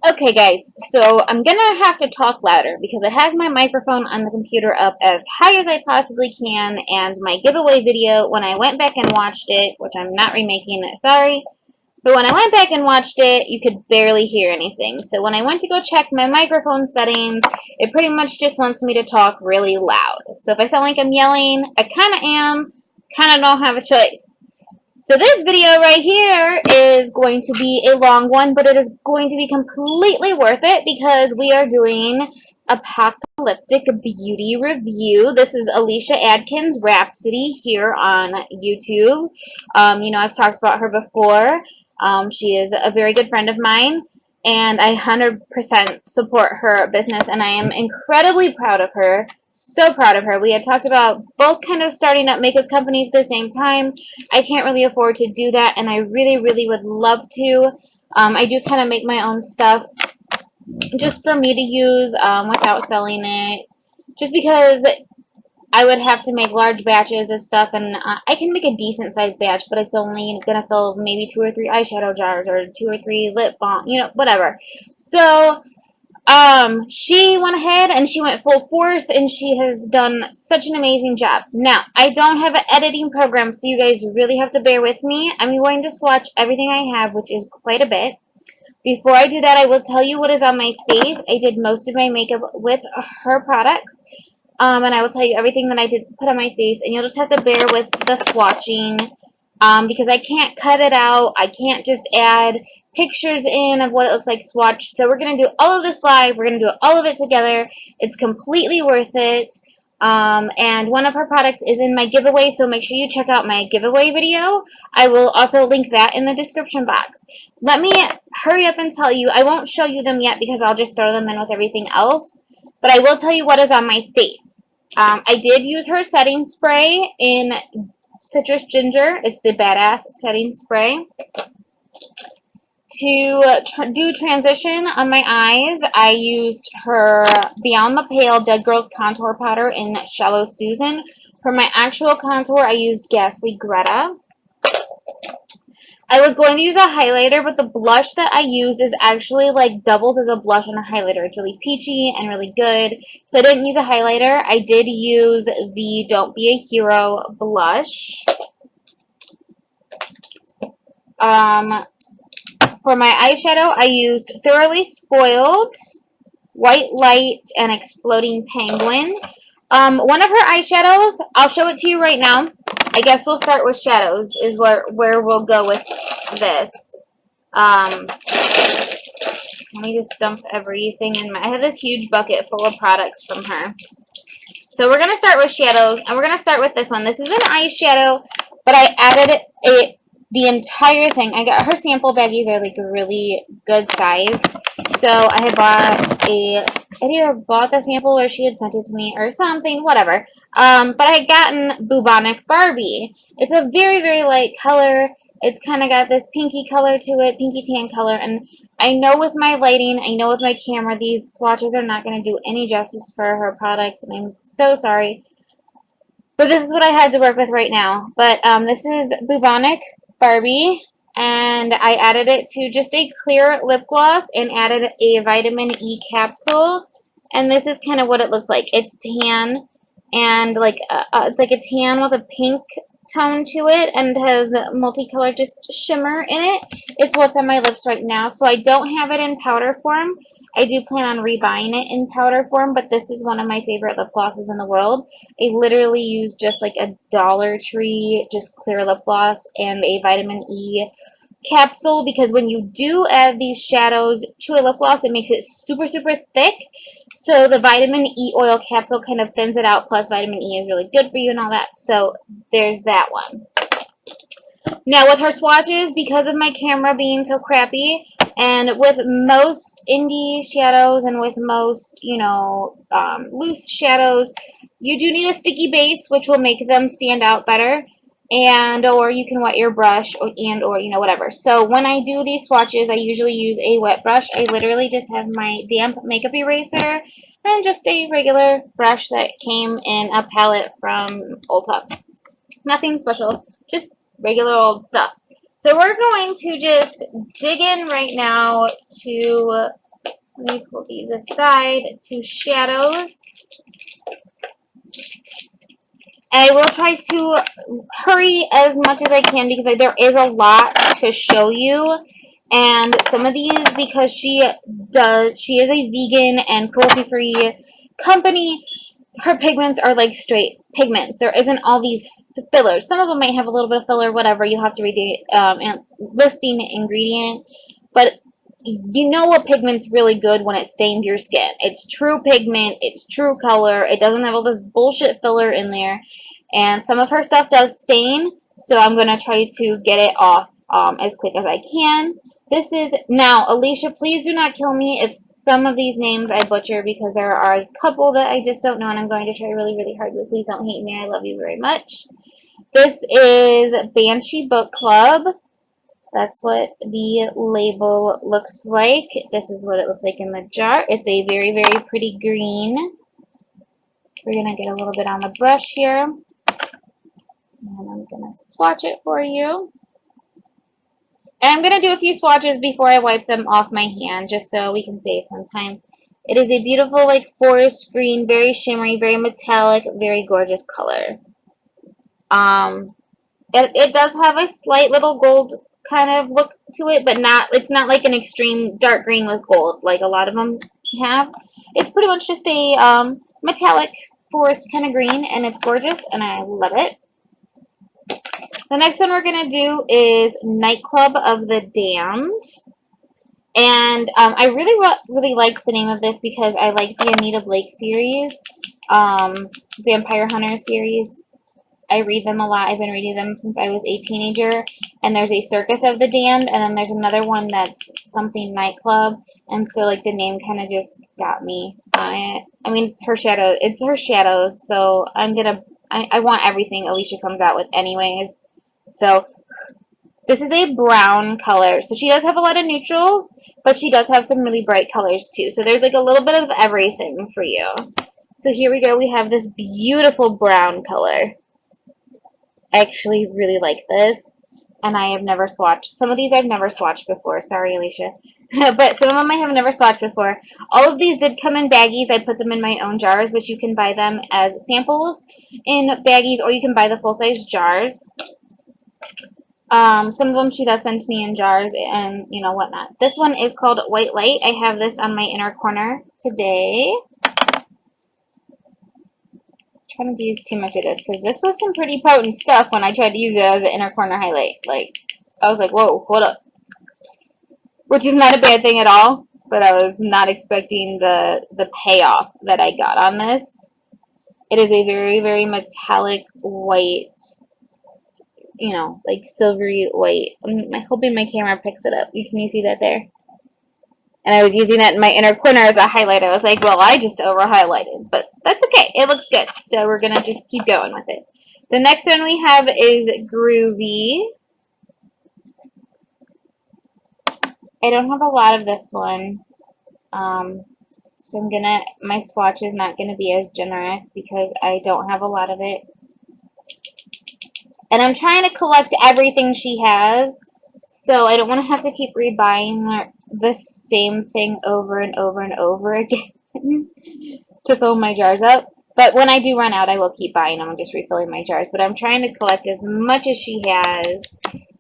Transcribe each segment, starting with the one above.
Okay guys, so I'm gonna have to talk louder because I have my microphone on the computer up as high as I possibly can, and my giveaway video, when I went back and watched it, which I'm not remaking it, sorry, but when I went back and watched it, you could barely hear anything. So when I went to go check my microphone settings, it pretty much just wants me to talk really loud. So if I sound like I'm yelling, I kinda am, kinda don't have a choice. So this video right here is going to be a long one, but it is going to be completely worth it because we are doing Apocalyptic Beauty Review. This is Alicia Adkins Rhapsody here on YouTube. I've talked about her before. She is a very good friend of mine, and I 100% support her business, and I am incredibly proud of her. So proud of her. We had talked about both kind of starting up makeup companies at the same time. I can't really afford to do that, and I really, really would love to. I do kind of make my own stuff just for me to use without selling it, just because I would have to make large batches of stuff, and I can make a decent sized batch, but it's only going to fill maybe 2 or 3 eyeshadow jars or 2 or 3 lip balm, whatever. So she went ahead and she went full force, and she has done such an amazing job. Now, I don't have an editing program, so you guys really have to bear with me. I'm going to swatch everything I have, which is quite a bit. Before I do that, I will tell you what is on my face. I did most of my makeup with her products, and I will tell you everything that I did put on my face, and you'll just have to bear with the swatching. Because I can't cut it out. I can't just add pictures in of what it looks like swatched. So we're going to do all of this live. We're going to do all of it together. It's completely worth it. And one of her products is in my giveaway, so make sure you check out my giveaway video. I will also link that in the description box. Let me hurry up and tell you. I won't show you them yet because I'll just throw them in with everything else. But I will tell you what is on my face. I did use her setting spray in Citrus Ginger. It's the Badass setting spray. To do transition on my eyes, I used her Beyond the Pale Dead Girls Contour Powder in Shallow Susan. For my actual contour, I used Ghastly Greta. I was going to use a highlighter, but the blush that I used is actually like doubles as a blush and a highlighter. It's really peachy and really good. So I didn't use a highlighter. I did use the Don't Be a Hero blush. For my eyeshadow, I used Thoroughly Spoiled, White Light, and Exploding Penguin. One of her eyeshadows, I'll show it to you right now. I guess we'll start with shadows, is where we'll go with this. Let me just dump everything in I have this huge bucket full of products from her. So we're going to start with shadows, and we're going to start with this one. This is an eyeshadow, but I added the entire thing. I got her sample baggies are like a really good size. So I had bought I either bought the sample or she had sent it to me or something, whatever. But I had gotten Bubonic Barbie. It's a very, very light color. It's kind of got this pinky color to it, pinky tan color. And I know with my lighting, I know with my camera, these swatches are not going to do any justice for her products. And I'm so sorry. But this is what I have to work with right now. But this is Bubonic Barbie, and I added it to just a clear lip gloss and added a vitamin E capsule, and this is kind of what it looks like. It's tan, and like it's like a tan with a pink tone to it, and has multicolored just shimmer in it. It's what's on my lips right now, so I don't have it in powder form. I do plan on rebuying it in powder form, but this is one of my favorite lip glosses in the world. I literally used just like a Dollar Tree, just clear lip gloss and a vitamin E capsule, because when you do add these shadows to a lip gloss, it makes it super, super thick. So the vitamin E oil capsule kind of thins it out, plus vitamin E is really good for you and all that. So there's that one. Now with her swatches, because of my camera being so crappy, and with most indie shadows and with most, loose shadows, you do need a sticky base, which will make them stand out better. Or you can wet your brush or whatever. So when I do these swatches, I usually use a wet brush. I literally just have my damp makeup eraser and just a regular brush that came in a palette from Ulta. Nothing special, just regular old stuff. So we're going to just dig in right now to Let me pull these aside to shadows. And I will try to hurry as much as I can because there is a lot to show you. And some of these, because she is a vegan and cruelty-free company, her pigments are like straight pigments. There isn't all these fillers. Some of them might have a little bit of filler, whatever. You have to read the listing ingredient. But you know a pigment's really good when it stains your skin. It's true pigment. It's true color. It doesn't have all this bullshit filler in there. And some of her stuff does stain, so I'm going to try to get it off as quick as I can. This is, now, Alicia, please do not kill me if some of these names I butcher, because there are a couple that I just don't know, and I'm going to try really, really hard, but please don't hate me. I love you very much. This is Banshee Book Club. That's what the label looks like. This is what it looks like in the jar. It's a very, very pretty green. We're going to get a little bit on the brush here. And I'm going to swatch it for you. And I'm going to do a few swatches before I wipe them off my hand, just so we can save some time. It is a beautiful, like, forest green, very shimmery, very metallic, very gorgeous color. It does have a slight little gold kind of look to it, but it's not like an extreme dark green with gold like a lot of them have. It's pretty much just a metallic forest kind of green, and it's gorgeous, and I love it. The next one we're going to do is Nightclub of the Damned. And I really liked the name of this because I like the Anita Blake series, Vampire Hunter series. I read them a lot. I've been reading them since I was a teenager. And there's a Circus of the Damned, and then there's another one that's something Nightclub. And so, like, the name kind of just got me. I mean, it's her shadow. It's her shadows. So I want everything Alicia comes out with anyways. So this is a brown color. So she does have a lot of neutrals, but she does have some really bright colors too. So there's like a little bit of everything for you. So here we go. We have this beautiful brown color. I actually really like this. And I have never swatched. Some of these I've never swatched before. Sorry, Alicia. But some of them I have never swatched before. All of these did come in baggies. I put them in my own jars, but you can buy them as samples in baggies, or you can buy the full-size jars. Some of them she does send to me in jars and, you know, whatnot. This one is called White Light. I have this on my inner corner today. I'm trying to use too much of this because this was some pretty potent stuff when I tried to use it as an inner corner highlight. Like, I was like, whoa, hold up. Which is not a bad thing at all, but I was not expecting the payoff that I got on this. It is a very, very metallic white, you know, like silvery white. I'm hoping my camera picks it up. Can you see that there? And I was using that in my inner corner as a highlight. I was like, well, I just over-highlighted. But that's okay. It looks good. So we're going to just keep going with it. The next one we have is Groovy. I don't have a lot of this one. So my swatch is not going to be as generous because I don't have a lot of it. And I'm trying to collect everything she has. So I don't want to have to keep rebuying the same thing over and over and over again to fill my jars up. But when I do run out, I will keep buying them and just refilling my jars. But I'm trying to collect as much as she has.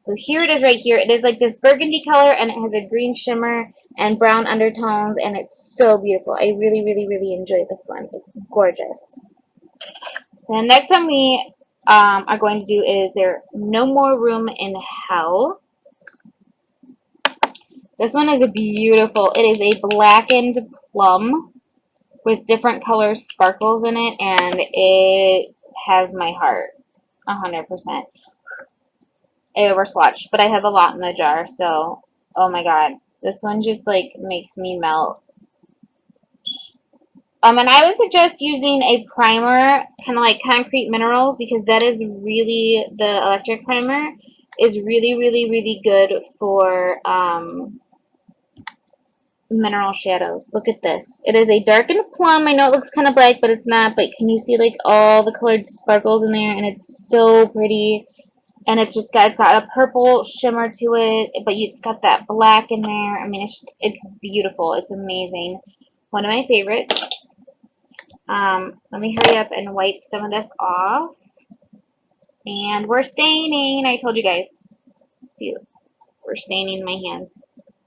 So here it is right here. It is like this burgundy color, and it has a green shimmer and brown undertones, and it's so beautiful. I really, really, really enjoy this one. It's gorgeous. The next one we are going to do is There No More Room in Hell. This one is beautiful. It is a blackened plum with different colors sparkles in it, and it has my heart 100%. I overswatched, but I have a lot in the jar, so oh my god. This one just like makes me melt. And I would suggest using a primer, kind of like Concrete Minerals, because that is really, the electric primer is really, really, really good for mineral shadows. Look at this. It is a darkened plum. I know it looks kind of black, but it's not. But can you see like all the colored sparkles in there? And it's so pretty. And it's got a purple shimmer to it, but it's got that black in there. I mean, it's beautiful. It's amazing. One of my favorites. Let me hurry up and wipe some of this off. And we're staining. I told you guys. See, we're staining my hand.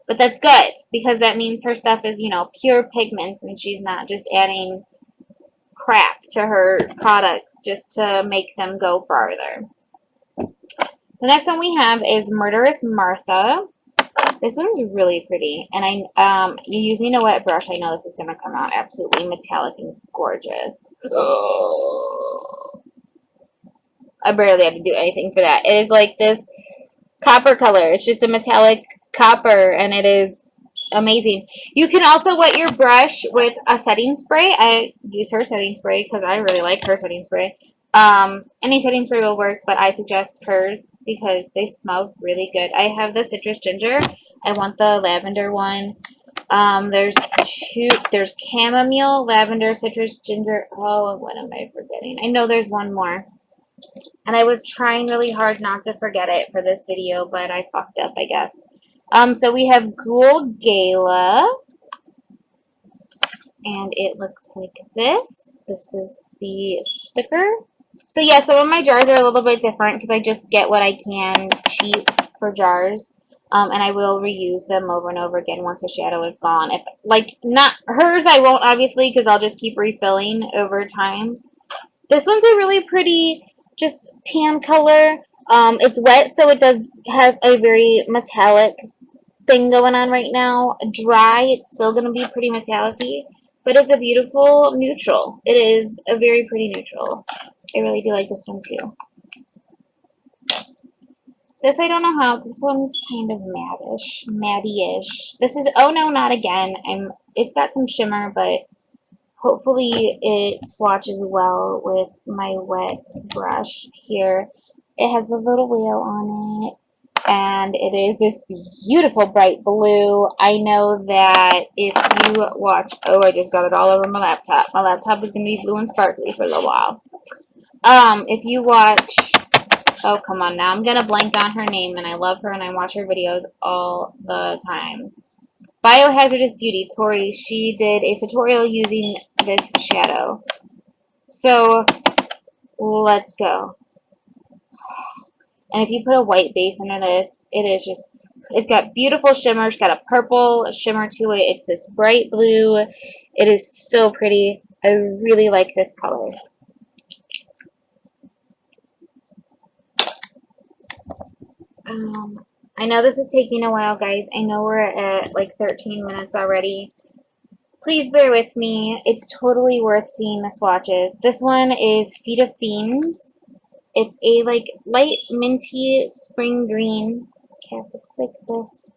But that's good, because that means her stuff is, you know, pure pigments, and she's not just adding crap to her products just to make them go farther. The next one we have is Murderous Martha. This one's really pretty, and you using a wet brush, I know this is going to come out absolutely metallic and gorgeous. I barely had to do anything for that. It is like this copper color. It's just a metallic copper, and it is amazing. You can also wet your brush with a setting spray. I use her setting spray because I really like her setting spray. Any setting spray will work, but I suggest hers because they smell really good. I have the citrus ginger. I want the lavender one. There's chamomile, lavender, citrus ginger. Oh, what am I forgetting? I know there's one more. And I was trying really hard not to forget it for this video, but I fucked up, I guess. So we have Ghoul Gala. And it looks like this. This is the sticker. So yeah, some of my jars are a little bit different because I just get what I can cheap for jars. And I will reuse them over and over again once a shadow is gone. If, like, not hers, I won't, obviously, because I'll just keep refilling over time. This one's a really pretty, just tan color. It's wet, so it does have a very metallic thing going on right now. Dry, it's still going to be pretty metallic-y, but it's a beautiful neutral. It is a very pretty neutral. I really do like this one, too. This, I don't know how. This one's kind of matte-ish. This is, oh no, not again. It's got some shimmer, but hopefully it swatches well with my wet brush here. It has the little whale on it, and it is this beautiful bright blue. I know that if you watch, oh, I just got it all over my laptop. My laptop is going to be blue and sparkly for a little while. If you watch, oh, come on now, I'm going to blank on her name, and I love her, and I watch her videos all the time. Biohazardous Beauty, Tori, she did a tutorial using this shadow. So, let's go. And if you put a white base under this, it is just, it's got beautiful shimmer. It's got a purple shimmer to it. It's this bright blue. It is so pretty. I really like this color. I know this is taking a while, guys. I know we're at like 13 minutes already. Please bear with me. It's totally worth seeing the swatches. This one is Feet of Fiends. It's a like light minty spring green cap. It looks like this.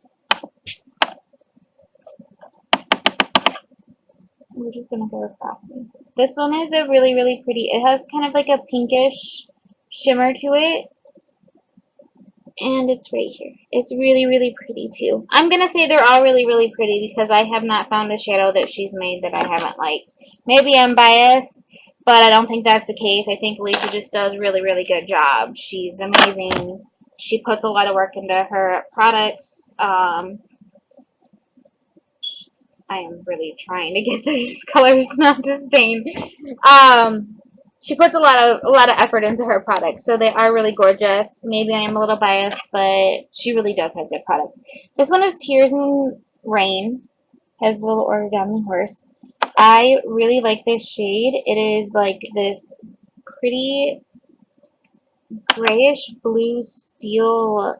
We're just gonna go across it. This one is a really, really pretty. It has kind of like a pinkish shimmer to it. And it's right here. It's really, really pretty, too. I'm going to say they're all really, really pretty because I have not found a shadow that she's made that I haven't liked. Maybe I'm biased, but I don't think that's the case. I think Alicia just does a really, really good job. She's amazing. She puts a lot of work into her products. I am really trying to get these colors not to stain. She puts a lot of effort into her products, so they are really gorgeous. Maybe I am a little biased, but she really does have good products. This one is Tears in Rain. Has a little origami horse. I really like this shade. It is like this pretty grayish blue steel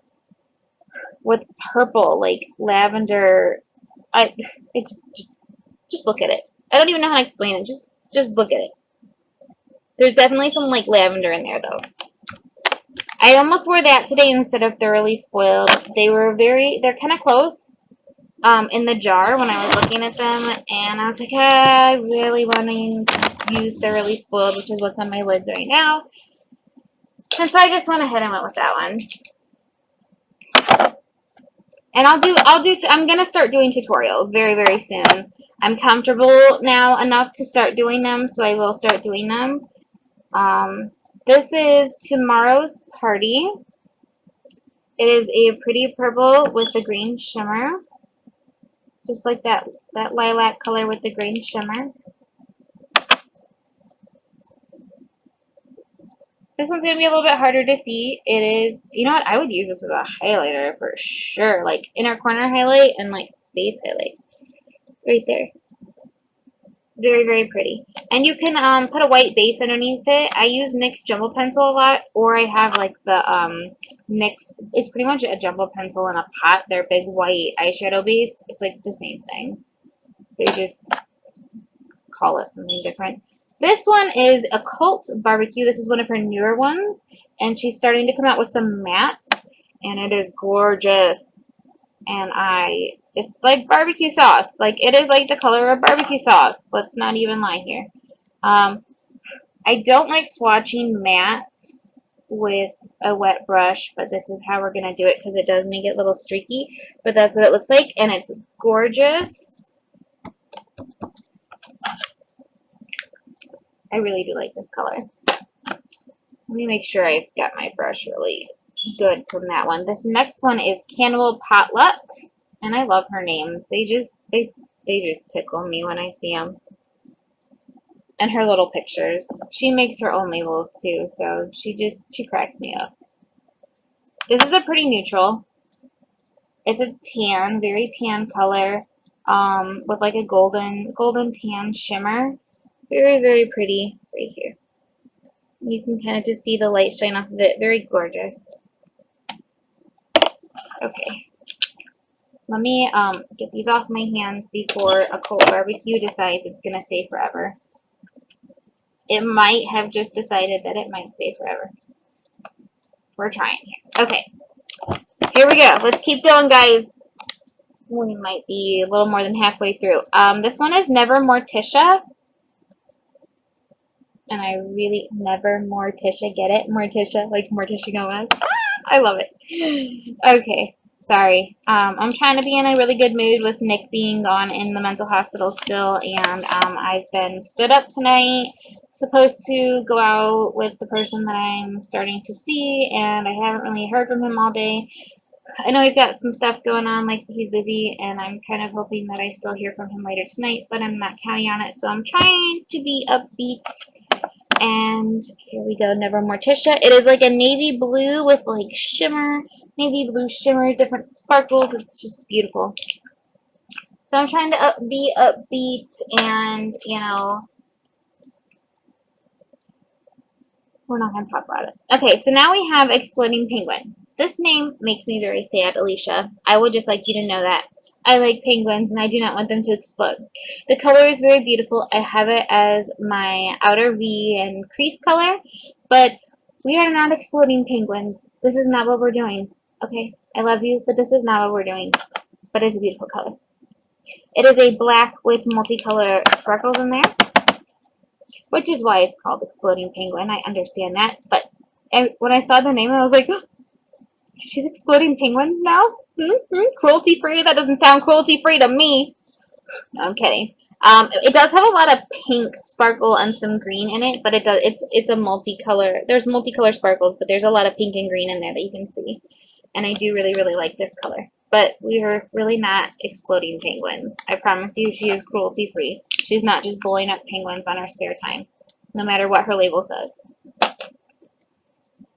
with purple, like lavender. It's just look at it. I don't even know how to explain it. Just look at it. There's definitely some, like, lavender in there, though. I almost wore that today instead of Thoroughly Spoiled. They're kind of close in the jar when I was looking at them. And I was like, I really want to use Thoroughly Spoiled, which is what's on my lids right now. And so I just went ahead and went with that one. And I'm going to start doing tutorials very, very soon. I'm comfortable now enough to start doing them, so I will start doing them. This is Tomorrow's Party. It is a pretty purple with the green shimmer. Just like that lilac color with the green shimmer. This one's going to be a little bit harder to see. It is, you know what, I would use this as a highlighter for sure. Like inner corner highlight and like base highlight. It's right there. Very, very pretty. And you can put a white base underneath it. I use NYX Jumbo Pencil a lot, or I have like the NYX, it's pretty much a jumbo pencil in a pot. They're big white eyeshadow base. It's like the same thing. They just call it something different. This one is Occult Barbecue. This is one of her newer ones, and she's starting to come out with some mattes, and it is gorgeous. And it's like barbecue sauce. Like, it is like the color of barbecue sauce. Let's not even lie here. I don't like swatching mattes with a wet brush, but this is how we're going to do it because it does make it a little streaky. But that's what it looks like, and it's gorgeous. I really do like this color. Let me make sure I've got my brush really good from that one. This next one is Cannibal Potluck, and I love her names. They just tickle me when I see them. And her little pictures. She makes her own labels too, so she cracks me up. This is a pretty neutral. It's a tan, very tan color, with like a golden tan shimmer. Very, very pretty right here. You can kind of just see the light shine off of it. Very gorgeous. Okay. Let me get these off my hands before Occult Barbecue decides it's going to stay forever. It might have just decided that it might stay forever. We're trying here. Okay. Here we go. Let's keep going, guys. We might be a little more than halfway through. This one is Never Morticia. And I really never Morticia, get it? Morticia, like Morticia Gomez. Ah, I love it. Okay, sorry. I'm trying to be in a really good mood with Nick being gone in the mental hospital still, and I've been stood up tonight, supposed to go out with the person that I'm starting to see, and I haven't really heard from him all day. I know he's got some stuff going on, like he's busy, and I'm kind of hoping that I still hear from him later tonight, but I'm not counting on it, so I'm trying to be upbeat. And here we go, Never Morticia. It is like a navy blue with like shimmer, navy blue shimmer, different sparkles. It's just beautiful. So I'm trying to be upbeat and, you know, we're not going to talk about it. Okay, so now we have Exploding Penguin. This name makes me very sad, Alicia. I would just like you to know that. I like penguins, and I do not want them to explode. The color is very beautiful. I have it as my outer V and crease color, but we are not exploding penguins. This is not what we're doing, okay? I love you, but this is not what we're doing, but it's a beautiful color. It is a black with multicolor sparkles in there, which is why it's called Exploding Penguin. I understand that, but when I saw the name, I was like, oh, she's exploding penguins now? Cruelty-free? That doesn't sound cruelty-free to me. No, I'm kidding. It does have a lot of pink sparkle and some green in it, but it's a multicolor. There's multicolor sparkles, but there's a lot of pink and green in there that you can see. And I do really, really like this color. But we are really not exploding penguins. I promise you, she is cruelty-free. She's not just blowing up penguins on her spare time, no matter what her label says.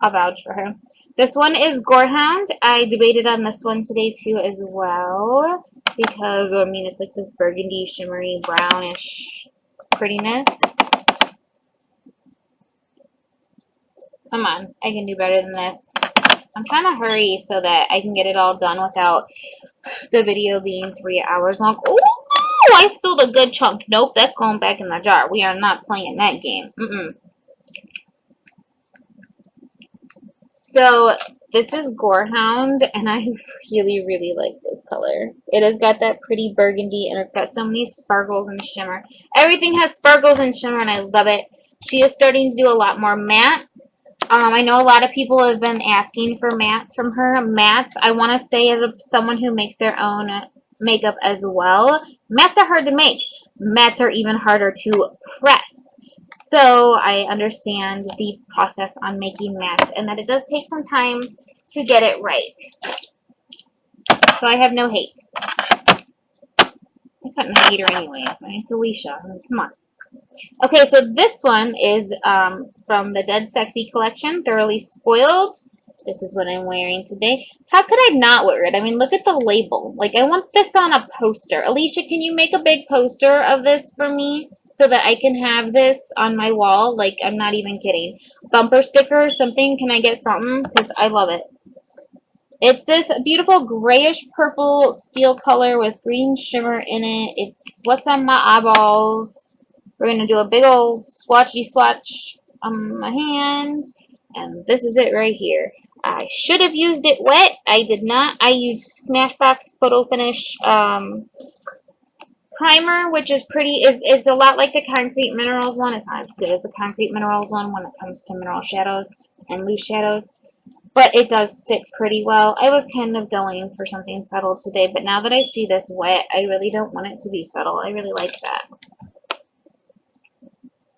I'll vouch for her. This one is Gorehound. I debated on this one today too as well because, I mean, it's like this burgundy, shimmery, brownish prettiness. Come on, I can do better than this. I'm trying to hurry so that I can get it all done without the video being 3 hours long. Oh, I spilled a good chunk. Nope, that's going back in the jar. We are not playing that game. So, this is Gorehound, and I really, really like this color. It has got that pretty burgundy, and it's got so many sparkles and shimmer. Everything has sparkles and shimmer, and I love it. She is starting to do a lot more mattes. I know a lot of people have been asking for mattes from her. Mattes, I want to say as someone who makes their own makeup as well, mattes are hard to make. Mattes are even harder to press. So I understand the process on making mattes and that it does take some time to get it right. So I have no hate. I couldn't hate her anyway. It's Alicia. I mean, come on. Okay, so this one is from the Dead Sexy collection, Thoroughly Spoiled. This is what I'm wearing today. How could I not wear it? I mean, look at the label. Like, I want this on a poster. Alicia, can you make a big poster of this for me so that I can have this on my wall? Like, I'm not even kidding. Bumper sticker or something. Can I get something? Because I love it. It's this beautiful grayish purple steel color with green shimmer in it. It's what's on my eyeballs. We're going to do a big old swatchy swatch on my hand. And this is it right here. I should have used it wet. I did not. I used Smashbox Photo Finish primer, which is pretty. It's a lot like the Concrete Minerals one. It's not as good as the Concrete Minerals one when it comes to mineral shadows and loose shadows. But it does stick pretty well. I was kind of going for something subtle today, but now that I see this wet, I really don't want it to be subtle. I really like that.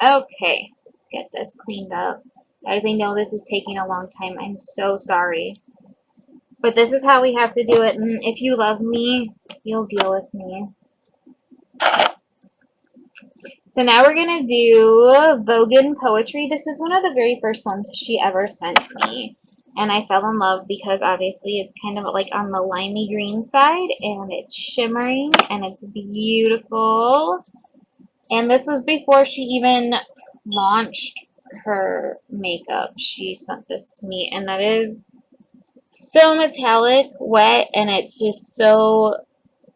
Okay, let's get this cleaned up. Guys, I know this is taking a long time. I'm so sorry. But this is how we have to do it. And if you love me, you'll deal with me. So now we're going to do Vogan Poetry. This is one of the very first ones she ever sent me. And I fell in love because obviously it's kind of like on the limey green side. And it's shimmering and it's beautiful. And this was before she even launched her makeup. She sent this to me. And that is so metallic, wet, and it's just so...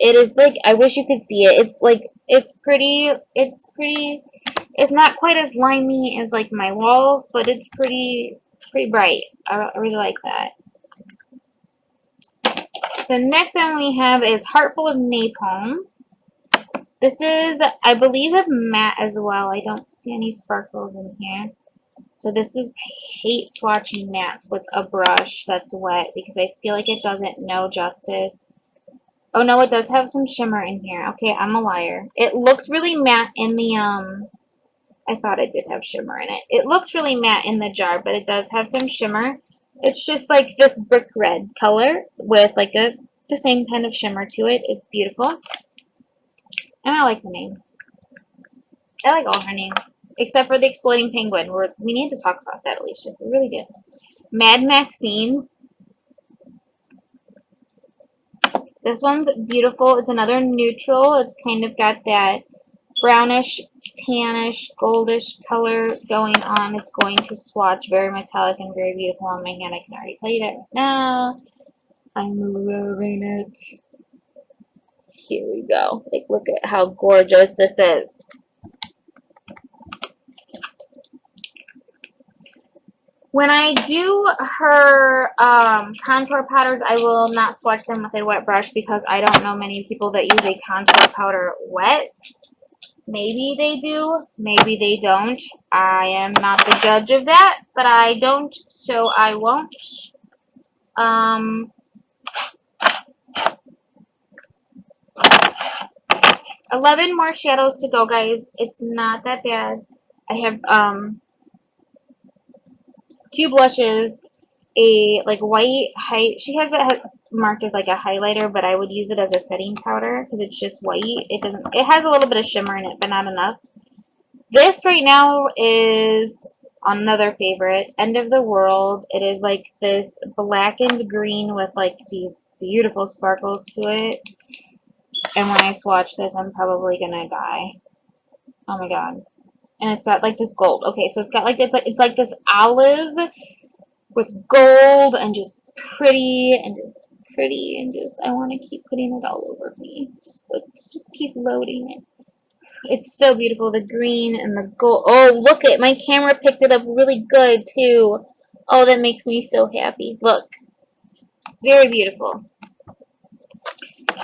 It is like... I wish you could see it. It's like... It's pretty... It's not quite as limey as like my walls, but it's pretty bright. I really like that. The next one we have is Heartful of Napalm. This is, I believe, a matte as well. I don't see any sparkles in here. So this is, I hate swatching mattes with a brush that's wet because I feel like it doesn't know justice. Oh no, it does have some shimmer in here. Okay, I'm a liar. It looks really matte in the, I thought it did have shimmer in it. It looks really matte in the jar, but it does have some shimmer. It's just like this brick red color with like the same kind of shimmer to it. It's beautiful. And I like the name. I like all her names. Except for the Exploding Penguin. We need to talk about that, Alicia. We really do. Mad Maxine. This one's beautiful. It's another neutral. It's kind of got that brownish, tannish, goldish color going on. It's going to swatch very metallic and very beautiful on my hand. I can already tell you that right now. I'm loving it. Here we go. Like, look at how gorgeous this is. When I do her contour powders, I will not swatch them with a wet brush because I don't know many people that use a contour powder wet. Maybe they do, maybe they don't. I am not the judge of that, but I don't, so I won't. 11 more shadows to go, guys. It's not that bad. I have 2 blushes, a like white she has it marked as like a highlighter, but I would use it as a setting powder because it's just white. It has a little bit of shimmer in it, but not enough. This right now is another favorite, End of the World. It is like this blackened green with like these beautiful sparkles to it. And when I swatch this, I'm probably gonna die. Oh my god. And it's got like this gold. Okay, so it's got like this, it's like this olive with gold and just pretty and just I want to keep putting it all over me. Let's just keep loading it. It's so beautiful, the green and the gold. Oh, look it, my camera picked it up really good too. Oh, that makes me so happy. Look, very beautiful.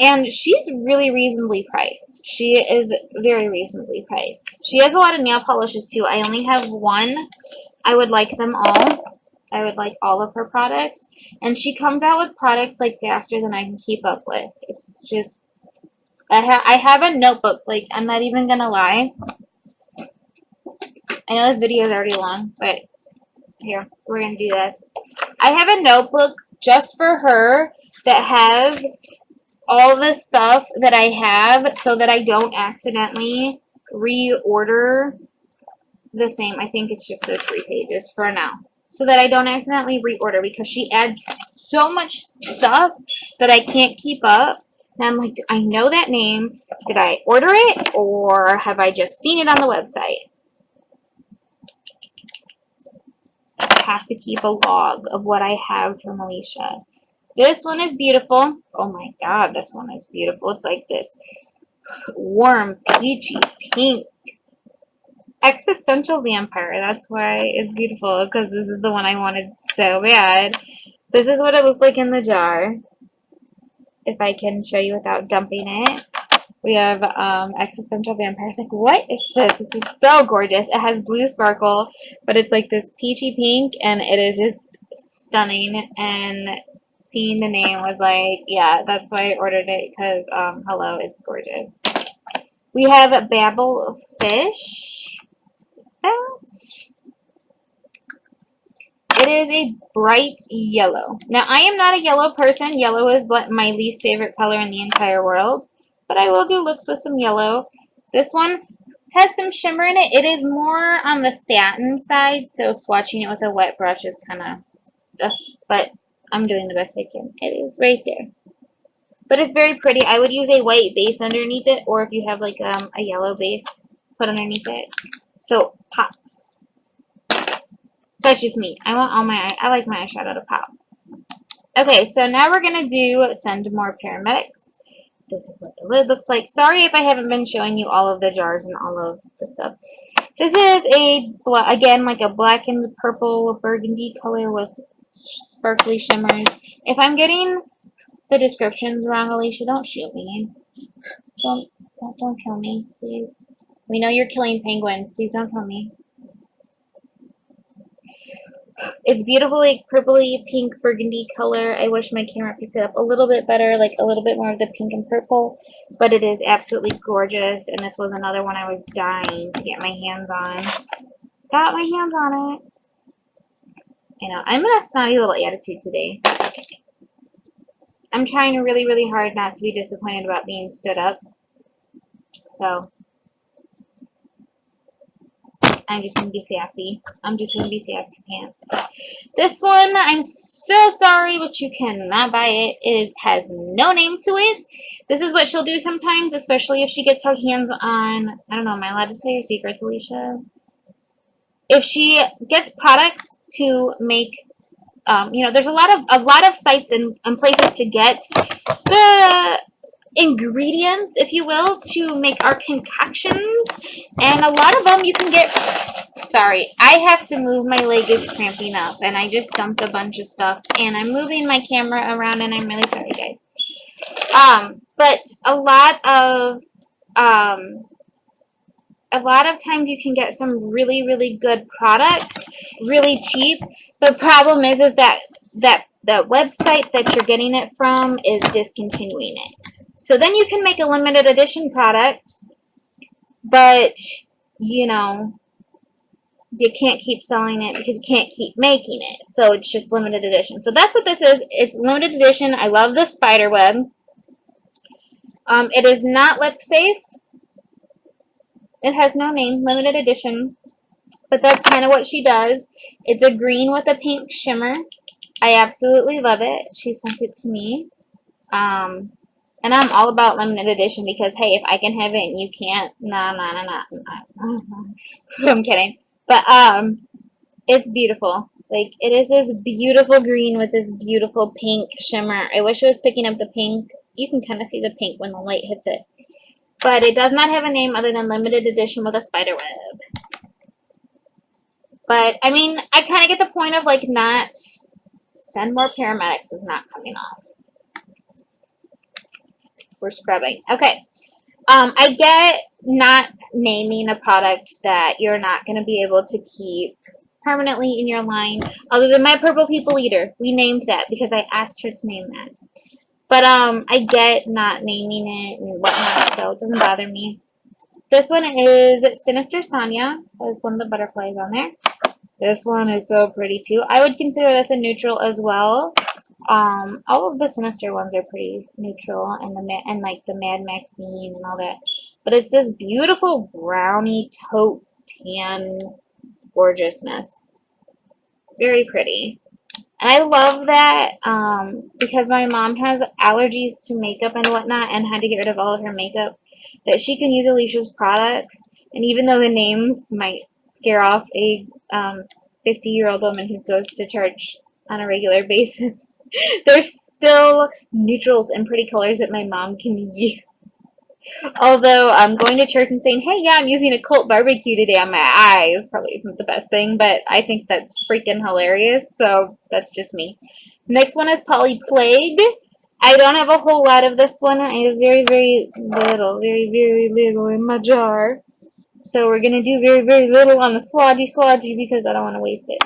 And she's really reasonably priced. She is very reasonably priced. She has a lot of nail polishes too. I only have one. I would like them all. I would like all of her products. And she comes out with products like faster than I can keep up with. It's just, I have a notebook. Like, I'm not even gonna lie. I know this video is already long, but here, we're gonna do this. I have a notebook just for her that has all the stuff that I have so that I don't accidentally reorder the same. I think it's just the 3 pages for now. So that I don't accidentally reorder because she adds so much stuff that I can't keep up. And I'm like, I know that name. Did I order it or have I just seen it on the website? I have to keep a log of what I have from Alicia. This one is beautiful. Oh my god, this one is beautiful. It's like this warm, peachy pink existential vampire. That's why it's beautiful, because this is the one I wanted so bad. This is what it looks like in the jar. If I can show you without dumping it. We have existential vampires. Like, what is this? This is so gorgeous. It has blue sparkle, but it's like this peachy pink, and it is just stunning. And seeing the name was like, yeah, that's why I ordered it, because, hello, it's gorgeous. We have Babel Fish. It is a bright yellow. Now, I am not a yellow person. Yellow is my least favorite color in the entire world. But I will do looks with some yellow. This one has some shimmer in it. It is more on the satin side, so swatching it with a wet brush is kind of... but I'm doing the best I can. It is right there. But it's very pretty. I would use a white base underneath it, or if you have like a yellow base, put underneath it. So, pops. That's just me. I like my eyeshadow to pop. Okay, so now we're going to do Send More Paramedics. This is what the lid looks like. Sorry if I haven't been showing you all of the jars and all of the stuff. This is again, like a black and purple burgundy color with sparkly shimmers. If I'm getting the descriptions wrong, Alicia, don't shoot me. Don't kill me, please. We know you're killing penguins. Please don't kill me. It's beautiful, like purpley pink burgundy color. I wish my camera picked it up a little bit better, like a little bit more of the pink and purple, but it is absolutely gorgeous, and this was another one I was dying to get my hands on. Got my hands on it. You know, I'm in a snotty little attitude today. I'm trying really, really hard not to be disappointed about being stood up. So, I'm just going to be sassy. I'm just going to be sassy pants. This one, I'm so sorry, but you cannot buy it. It has no name to it. This is what she'll do sometimes, especially if she gets her hands on, I don't know, am I allowed to say your secrets, Alicia? If she gets products to make, you know, there's a lot of sites and places to get the ingredients, if you will, to make our concoctions, and a lot of them you can get. Sorry, I have to move. My leg is cramping up, and I just dumped a bunch of stuff, and I'm moving my camera around, and I'm really sorry, guys. But a lot of times you can get some really, really good products, really cheap. The problem is that the website that you're getting it from is discontinuing it. So then you can make a limited edition product, but, you know, you can't keep selling it because you can't keep making it. So it's just limited edition. So that's what this is. It's limited edition. I love the spider web. It is not lip safe. It has no name. Limited edition. But that's kind of what she does. It's a green with a pink shimmer. I absolutely love it. She sent it to me. And I'm all about limited edition because, hey, if I can have it and you can't, nah. I'm kidding. But, it's beautiful. Like, it is this beautiful green with this beautiful pink shimmer. I wish it was picking up the pink. You can kind of see the pink when the light hits it. But it does not have a name other than limited edition with a spider web. But, I mean, I kind of get the point of, like, not Send More Paramedics is not coming off. We're scrubbing. Okay. I get not naming a product that you're not going to be able to keep permanently in your line, other than my Purple People Eater. We named that because I asked her to name that. But I get not naming it and whatnot, so it doesn't bother me. This one is Sinister Sonia. There's one of the butterflies on there. This one is so pretty too. I would consider this a neutral as well. All of the Sinister ones are pretty neutral, and like the Mad Maxine and all that. But it's this beautiful brownie taupe tan gorgeousness. Very pretty. And I love that because my mom has allergies to makeup and whatnot and had to get rid of all of her makeup, that she can use Alicia's products. And even though the names might scare off a 50-year-old woman who goes to church on a regular basis, they're still neutrals and pretty colors that my mom can use. Although going to church and saying, hey, yeah, I'm using a cult barbecue today on my eye is probably isn't the best thing, but I think that's freaking hilarious, so that's just me. Next one is Poly Plague. I don't have a whole lot of this one. I have very, very little in my jar. So we're going to do very, very little on the swatchy because I don't want to waste it.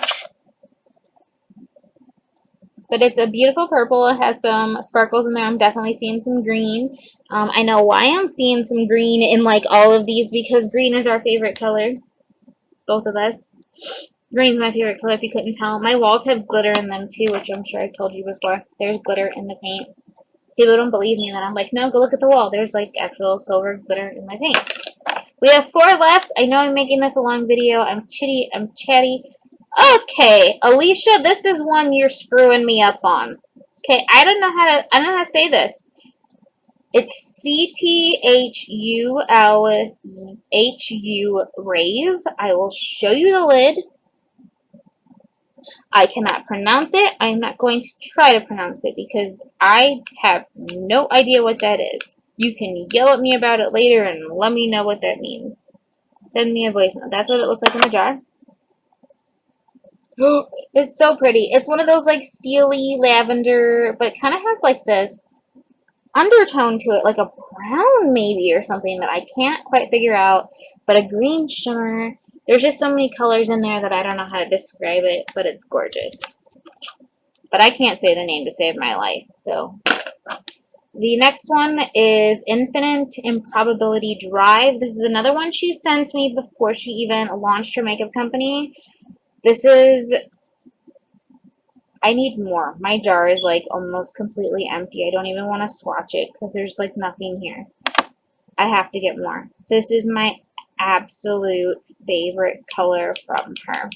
But it's a beautiful purple. It has some sparkles in there. I'm definitely seeing some green. I know why I'm seeing some green in like all of these because green is our favorite color. Both of us. Green's my favorite color if you couldn't tell. My walls have glitter in them too, which I'm sure I told you before. There's glitter in the paint. People don't believe me, and then I'm like, no, go look at the wall. There's like actual silver glitter in my paint. We have 4 left. I know I'm making this a long video. I'm chatty. Okay, Alicia, this is one you're screwing me up on. Okay, I don't know how to say this. It's CTHULHU Rave. I will show you the lid. I cannot pronounce it. I'm not going to try to pronounce it because I have no idea what that is. You can yell at me about it later and let me know what that means. Send me a voice note. That's what it looks like in the jar. It's so pretty. It's one of those like steely lavender, but it kind of has like this undertone to it, like a brown maybe or something that I can't quite figure out, but a green shimmer. There's just so many colors in there that I don't know how to describe it, but it's gorgeous. But I can't say the name to save my life, so. The next one is Infinite Improbability Drive. This is another one she sent me before she even launched her makeup company. This is, I need more. My jar is like almost completely empty. I don't even want to swatch it because there's like nothing here. I have to get more. This is my absolute favorite color from her.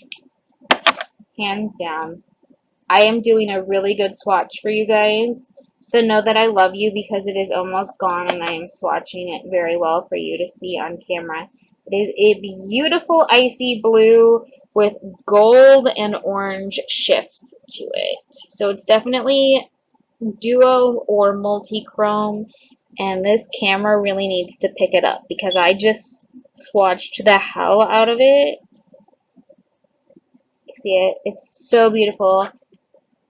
Hands down. I am doing a really good swatch for you guys. So know that I love you because it is almost gone and I am swatching it very well for you to see on camera. It is a beautiful icy blue with gold and orange shifts to it. So it's definitely duo or multi-chrome, and this camera really needs to pick it up because I just swatched the hell out of it. See it? It's so beautiful.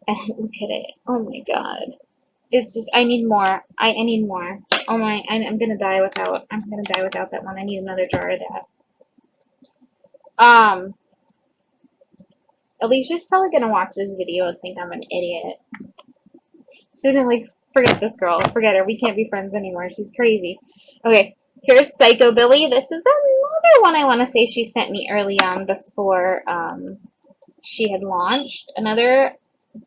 And look at it. Oh my god. It's just, I need more. I need more. Oh my, I'm gonna die without that one. I need another jar of that. Alicia's probably gonna watch this video and think I'm an idiot. She's gonna like, forget this girl. Forget her. We can't be friends anymore. She's crazy. Okay, here's Psycho Billy. This is another one I want to say she sent me early on before she had launched. Another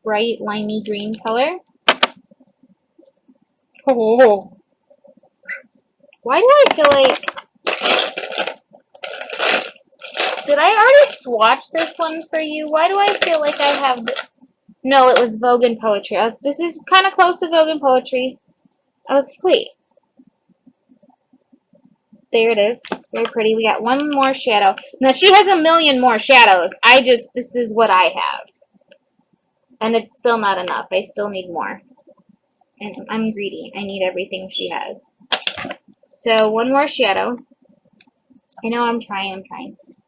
bright limey green color. Oh. Why do I feel like... Did I already swatch this one for you? Why do I feel like I have... No, it was Vogue and Poetry. This is kind of close to Vogue and Poetry. I was like, wait. There it is. Very pretty. We got one more shadow. Now, she has a million more shadows. This is what I have. And it's still not enough. I still need more. And I'm greedy. I need everything she has. So, one more shadow. I know I'm trying.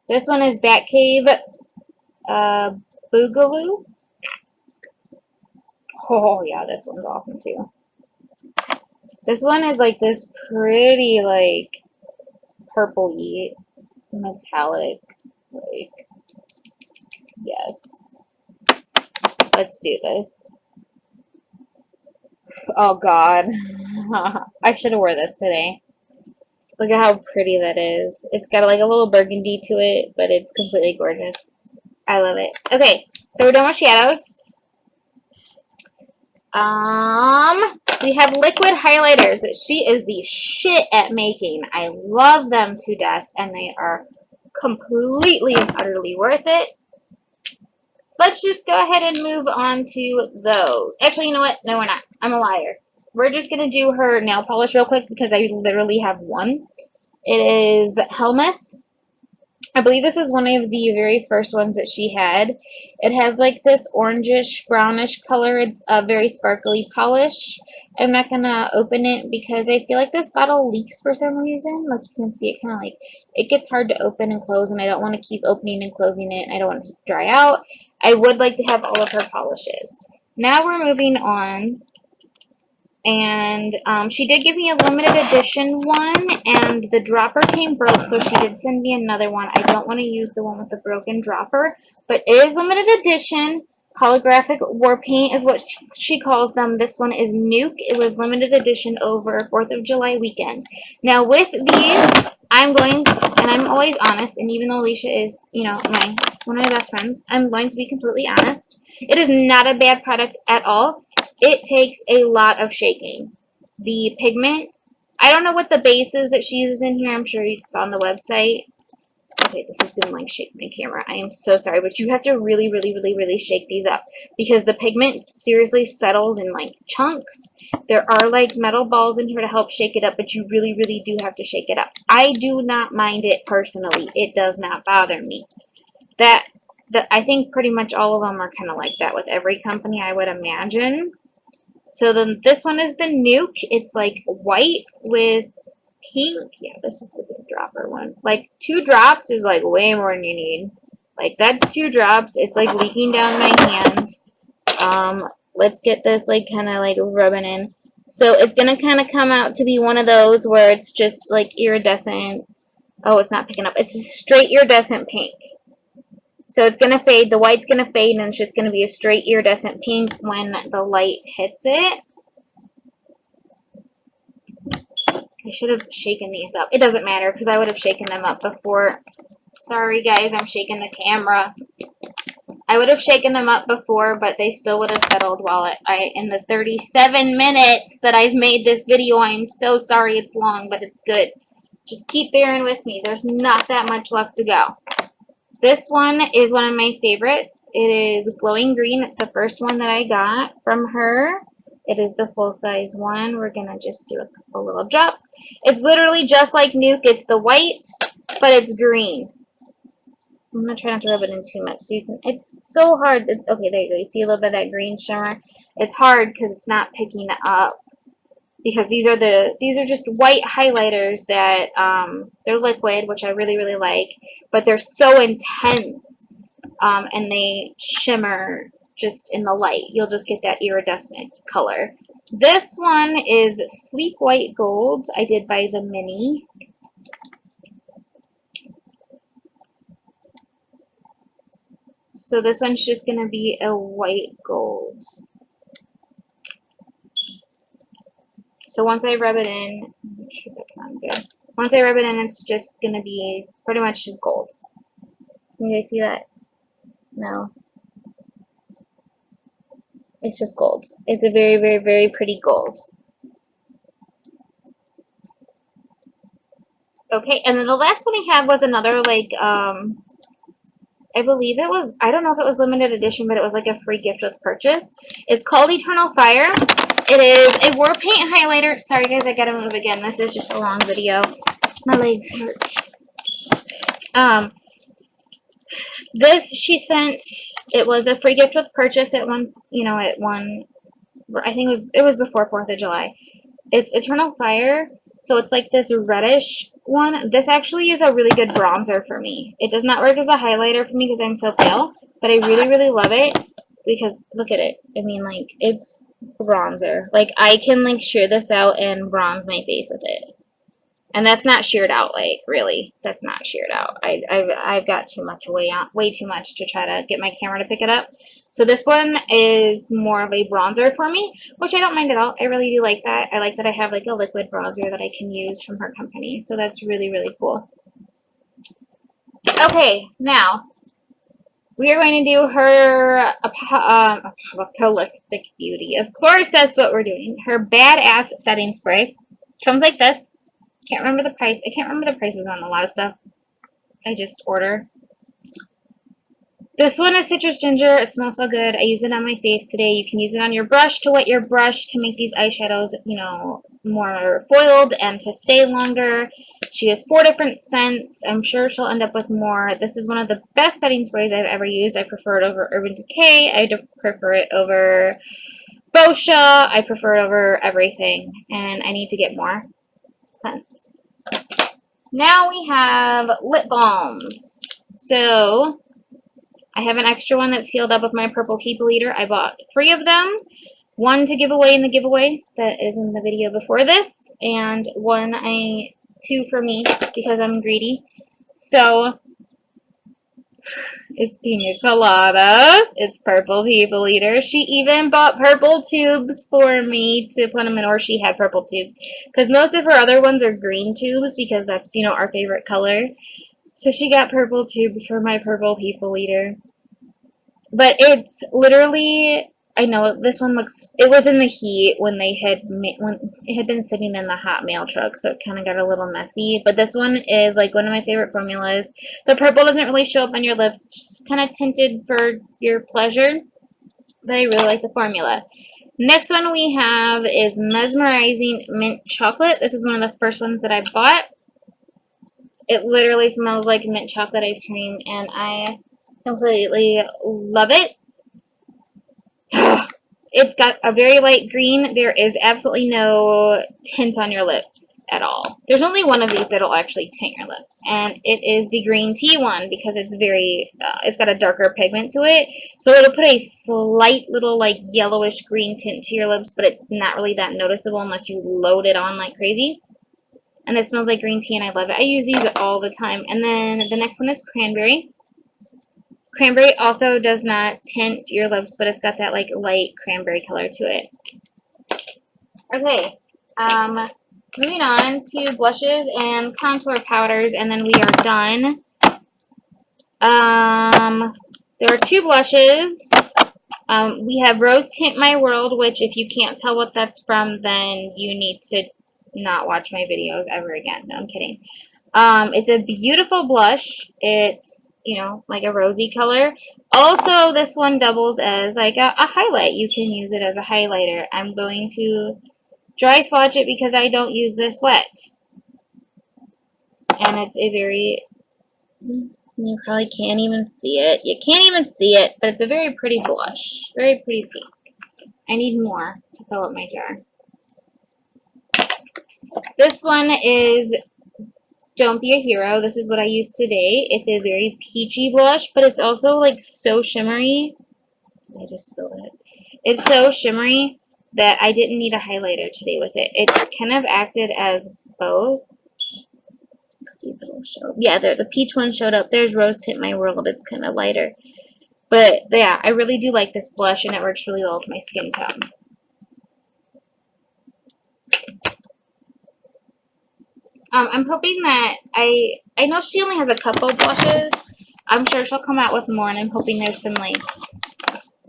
This one is Batcave Boogaloo. Oh, yeah, this one's awesome, too. This one is, like, this pretty, like, purpley, metallic, like, yes. Let's do this. Oh, God. I should have wore this today. Look at how pretty that is. It's got, like, a little burgundy to it, but it's completely gorgeous. I love it. Okay, so we're done with shadows. We have liquid highlighters that she is the shit at making. I love them to death, and they are completely and utterly worth it. Let's just go ahead and move on to those. Actually, you know what? No, we're not. I'm a liar. We're just going to do her nail polish real quick because I literally have one. It is Helmuth. I believe this is one of the very first ones that she had. It has like this orangish, brownish color. It's a very sparkly polish. I'm not going to open it because I feel like this bottle leaks for some reason. Like you can see it kind of like, it gets hard to open and close, and I don't want to keep opening and closing it. I don't want it to dry out. I would like to have all of her polishes. Now we're moving on. And she did give me a limited edition one, and the dropper came broke, so she did send me another one. I don't want to use the one with the broken dropper, but it is limited edition. Holographic war paint is what she calls them. This one is Nuke. It was limited edition over 4th of July weekend. Now with these, I'm going, and I'm always honest, and even though Alicia is, you know, one of my best friends, I'm going to be completely honest. It is not a bad product at all. It takes a lot of shaking. The pigment, I don't know what the base is that she uses in here. I'm sure it's on the website. Okay, this is going to like shake my camera. I am so sorry, but you have to really, really, really, really shake these up because the pigment seriously settles in like chunks. There are like metal balls in here to help shake it up, but you really, really do have to shake it up. I do not mind it personally. It does not bother me. I think pretty much all of them are kind of like that with every company, I would imagine. So then this one is the Nuke. It's like white with pink. Yeah, this is the big dropper one. Like 2 drops is like way more than you need. Like that's 2 drops. It's like leaking down my hand. Let's get this like kind of like rubbing in. So it's going to kind of come out to be one of those where it's just like iridescent. Oh, it's not picking up. It's just straight iridescent pink. So it's going to fade. The white's going to fade, and it's just going to be a straight iridescent pink when the light hits it. I should have shaken these up. It doesn't matter because I would have shaken them up before. Sorry, guys. I'm shaking the camera. I would have shaken them up before, but they still would have settled while in the 37 minutes that I've made this video. I'm so sorry it's long, but it's good. Just keep bearing with me. There's not that much left to go. This one is one of my favorites. It is Glowing Green. It's the first one that I got from her. It is the full-size one. We're going to just do a couple little drops. It's literally just like Nuke. It's the white, but it's green. I'm going to try not to rub it in too much. So you can. It's so hard. Okay, there you go. You see a little bit of that green shimmer? It's hard because it's not picking up. Because these are just white highlighters that they're liquid, which I really, really like, but they're so intense, and they shimmer just in the light. You'll just get that iridescent color. This one is Sleek White Gold. I did buy the mini. So this one's just going to be a white gold. So once I rub it in, make sure that's on good. Once I rub it in, it's just going to be pretty much just gold. Can you guys see that? No. It's just gold. It's a very, very, very pretty gold. Okay, and then the last one I had was another, like, I believe it was, I don't know if it was limited edition, but it was like a free gift with purchase. It's called Eternal Fire. It is a war paint highlighter. Sorry guys, I gotta move again. This is just a long video. My legs hurt. This she sent, it was a free gift with purchase at one, I think it was before 4th of July. It's Eternal Fire, so it's like this reddish one. This actually is a really good bronzer for me. It does not work as a highlighter for me because I'm so pale, but I really, really love it because look at it. I mean, like, it's bronzer. Like, I can, like, shear this out and bronze my face with it. And that's not sheared out, like, really. That's not sheared out. I've got too much way too much to try to get my camera to pick it up. So this one is more of a bronzer for me, which I don't mind at all. I really do like that. I like that I have, like, a liquid bronzer that I can use from her company. So that's really, really cool. Okay, now, We are going to do her Apocalyptic Beauty. Of course, that's what we're doing. Her Badass Setting Spray. Comes like this. Can't remember the price. I can't remember the prices on a lot of stuff. I just order. This one is Citrus Ginger. It smells so good. I use it on my face today. You can use it on your brush to wet your brush to make these eyeshadows, you know, more foiled and to stay longer. She has 4 different scents. I'm sure she'll end up with more. This is one of the best setting sprays I've ever used. I prefer it over Urban Decay. I prefer it over Boscia. I prefer it over everything. And I need to get more scents. Now we have lip balms. So I have an extra one that's sealed up with my purple people eater. I bought 3 of them. 1 to give away in the giveaway that is in the video before this, and 2 for me because I'm greedy. So it's Pina Colada. It's purple people eater. She even bought purple tubes for me to put them in, or she had purple tubes because most of her other ones are green tubes because that's, you know, our favorite color. So she got purple tubes for my purple people eater. But it's literally, I know this one looks, it was in the heat when when it had been sitting in the hot mail truck, so it kind of got a little messy. But this one is like one of my favorite formulas. The purple doesn't really show up on your lips. It's just kind of tinted for your pleasure. But I really like the formula. Next one we have is Mesmerizing Mint Chocolate. This is one of the first ones that I bought. It literally smells like mint chocolate ice cream, and I completely love it. It's got a very light green. There is absolutely no tint on your lips at all. There's only one of these that'll actually tint your lips, and it is the green tea one because it's very, it's got a darker pigment to it. So it'll put a slight little like yellowish green tint to your lips, but it's not really that noticeable unless you load it on like crazy. And it smells like green tea, and I love it. I use these all the time. And then the next one is Cranberry. Cranberry also does not tint your lips, but it's got that like light cranberry color to it. Okay, moving on to blushes and contour powders, and then we are done. There are 2 blushes. We have Rose Tint My World, which if you can't tell what that's from, then you need to not watch my videos ever again. No, I'm kidding. It's a beautiful blush. It's, you know, like a rosy color. Also, this one doubles as like a highlight. You can use it as a highlighter. I'm going to dry swatch it because I don't use this wet. And it's a very, you probably can't even see it. You can't even see it, but it's a very pretty blush. Very pretty pink. I need more to fill up my jar. This one is Don't Be a Hero. This is what I used today. It's a very peachy blush, but it's also like so shimmery. I just spilled it. It's so shimmery that I didn't need a highlighter today with it. It kind of acted as both. Let's see if it'll show. Yeah, there, the peach one showed up. There's Rose Tint My World. It's kind of lighter. But yeah, I really do like this blush, and it works really well with my skin tone. I'm hoping that I know she only has a couple blushes. I'm sure she'll come out with more, and I'm hoping there's some like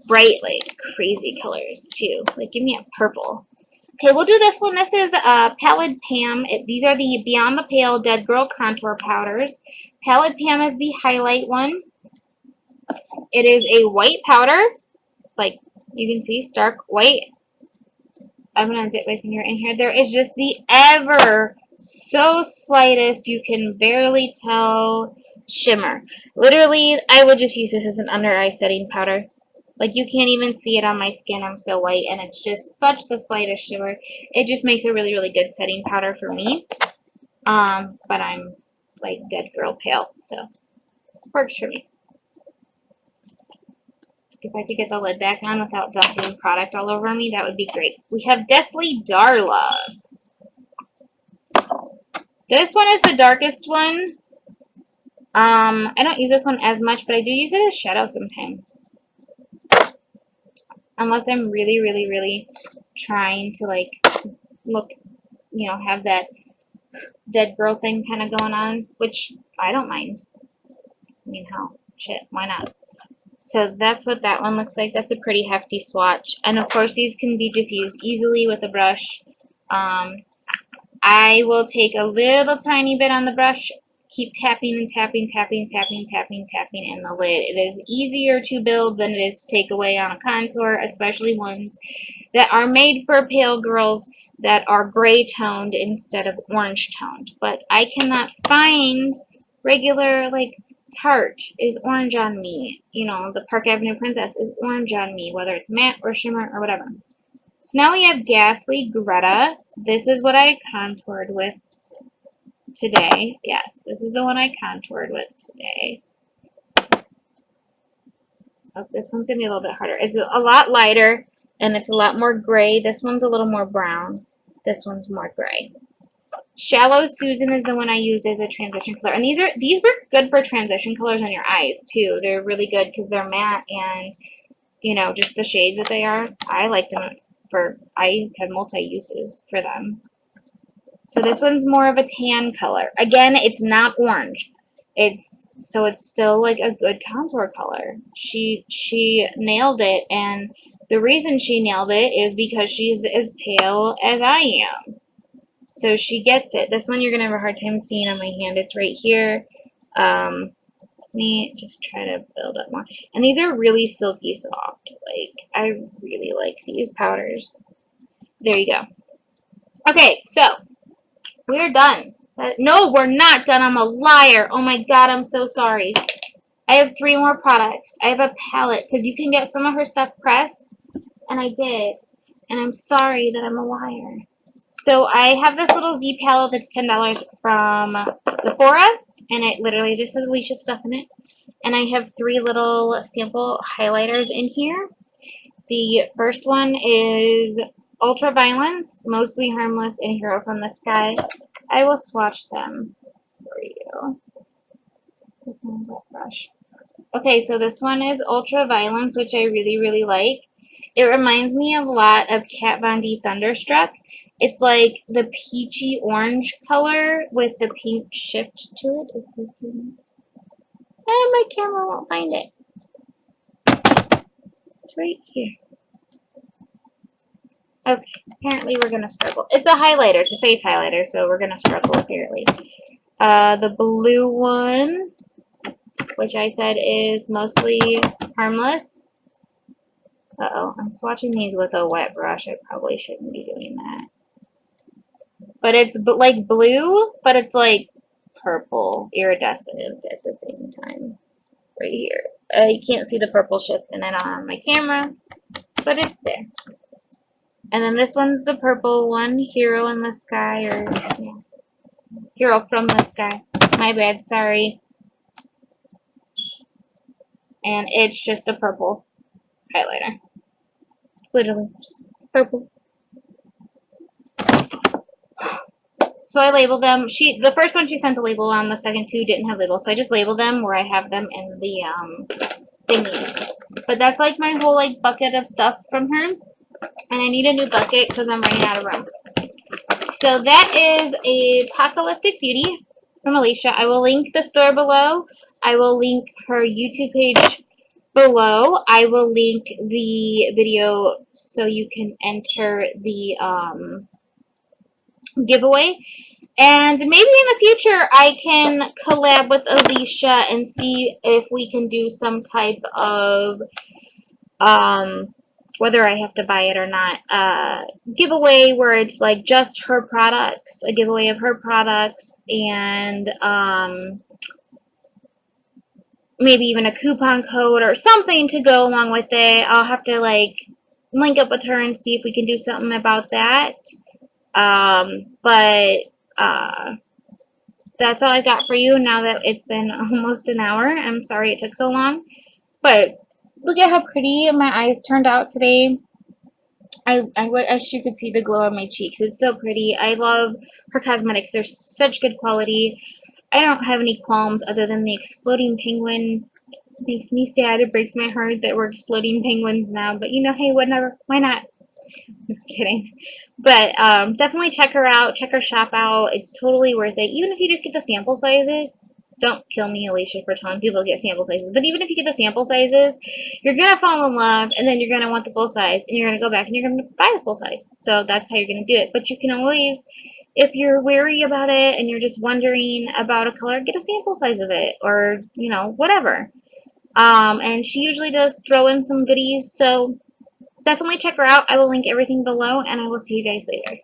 bright, like crazy colors too. Like give me a purple. Okay, we'll do this one. This is Pallid Pam. These are the Beyond the Pale Dead Girl Contour Powders. Pallid Pam is the highlight one. It is a white powder, like you can see, stark white. I'm going to dip my finger in here. There is just the ever so slightest, you can barely tell shimmer. Literally, I would just use this as an under eye setting powder. Like, you can't even see it on my skin. I'm so white, and it's just such the slightest shimmer. It just makes a really, really good setting powder for me. But I'm, like, dead girl pale, so works for me. If I could get the lid back on without dumping product all over me, that would be great. We have Deathly Darla. This one is the darkest one. I don't use this one as much, but I do use it as shadow sometimes. Unless I'm really, really, really trying to, like, look, you know, have that dead girl thing kind of going on, which I don't mind. I mean, hell, shit, why not? So that's what that one looks like. That's a pretty hefty swatch. And of course, these can be diffused easily with a brush. I will take a little tiny bit on the brush, keep tapping and tapping, tapping, tapping, tapping, tapping in the lid. It is easier to build than it is to take away on a contour, especially ones that are made for pale girls that are gray toned instead of orange toned. But I cannot find regular, like, Tarte is orange on me. You know, the Park Avenue Princess is orange on me, whether it's matte or shimmer or whatever. So now we have Ghastly Greta. This is what I contoured with today. Yes, this is the one I contoured with today. Oh, this one's going to be a little bit harder. It's a lot lighter, and it's a lot more gray. This one's a little more brown. This one's more gray. Shallow Susan is the one I used as a transition color. And these were good for transition colors on your eyes, too. They're really good because they're matte and, you know, just the shades that they are. I like them I have multi-uses for them. So this one's more of a tan color. Again, it's not orange. It's still like a good contour color. She nailed it, and the reason she nailed it is because she's as pale as I am. So she gets it. This one you're going to have a hard time seeing on my hand. It's right here. Let me just try to build up more. And these are really silky soft. Like, I really like these powders. There you go. Okay, so we're done. No, we're not done. I'm a liar. Oh my god, I'm so sorry. I have 3 more products. I have a palette, because you can get some of her stuff pressed, and I did. And I'm sorry that I'm a liar. So I have this little Z palette that's $10 from Sephora, and it literally just has Alicia's stuff in it. And I have 3 little sample highlighters in here. The first one is Ultra Violence, Mostly Harmless, and Hero from the Sky. I will swatch them for you with my wet brush. Okay, so this one is Ultra Violence, which I really, really like. It reminds me a lot of Kat Von D Thunderstruck. It's like the peachy orange color with the pink shift to it. And my camera won't find it. It's right here. Okay, apparently we're going to struggle. It's a highlighter. It's a face highlighter, so we're going to struggle, apparently. The blue one, which I said is Mostly Harmless. Uh-oh, I'm swatching these with a wet brush. I probably shouldn't be doing that. But it's like blue, but it's like purple, iridescent at the same time. Right here. You can't see the purple shift in it on my camera, but it's there. And then this one's the purple one, Hero in the Sky, or yeah, Hero from the Sky. My bad, sorry. And it's just a purple highlighter. Literally, just purple. So I labeled them. The first one she sent a label on, the second 2 didn't have labels, so I just labeled them where I have them in the thingy. But that's like my whole like bucket of stuff from her. And I need a new bucket because I'm running out of room. So that is Apocalyptic Beauty from Alicia. I will link the store below. I will link her YouTube page below. I will link the video so you can enter the giveaway. And maybe in the future I can collab with Alicia and see if we can do some type of whether I have to buy it or not, giveaway where it's like just her products, a giveaway of her products, and maybe even a coupon code or something to go along with it. I'll have to like link up with her and see if we can do something about that. But that's all I got for you now that it's been almost an hour. I'm sorry it took so long, but look at how pretty my eyes turned out today. I wish you could see the glow on my cheeks. It's so pretty. I love her cosmetics. They're such good quality. I don't have any qualms other than the exploding penguin. It makes me sad. It breaks my heart that we're exploding penguins now. But, you know, hey, whatever. Why not? I'm kidding. But definitely check her out. Check her shop out. It's totally worth it. Even if you just get the sample sizes. don't kill me, Alicia, for telling people to get sample sizes. But even if you get the sample sizes, you're going to fall in love, and then you're going to want the full size, and you're going to go back and you're going to buy the full size. So that's how you're going to do it. But you can always, if you're wary about it and you're just wondering about a color, get a sample size of it, or, you know, whatever. And she usually does throw in some goodies, so definitely check her out. I will link everything below, and I will see you guys later.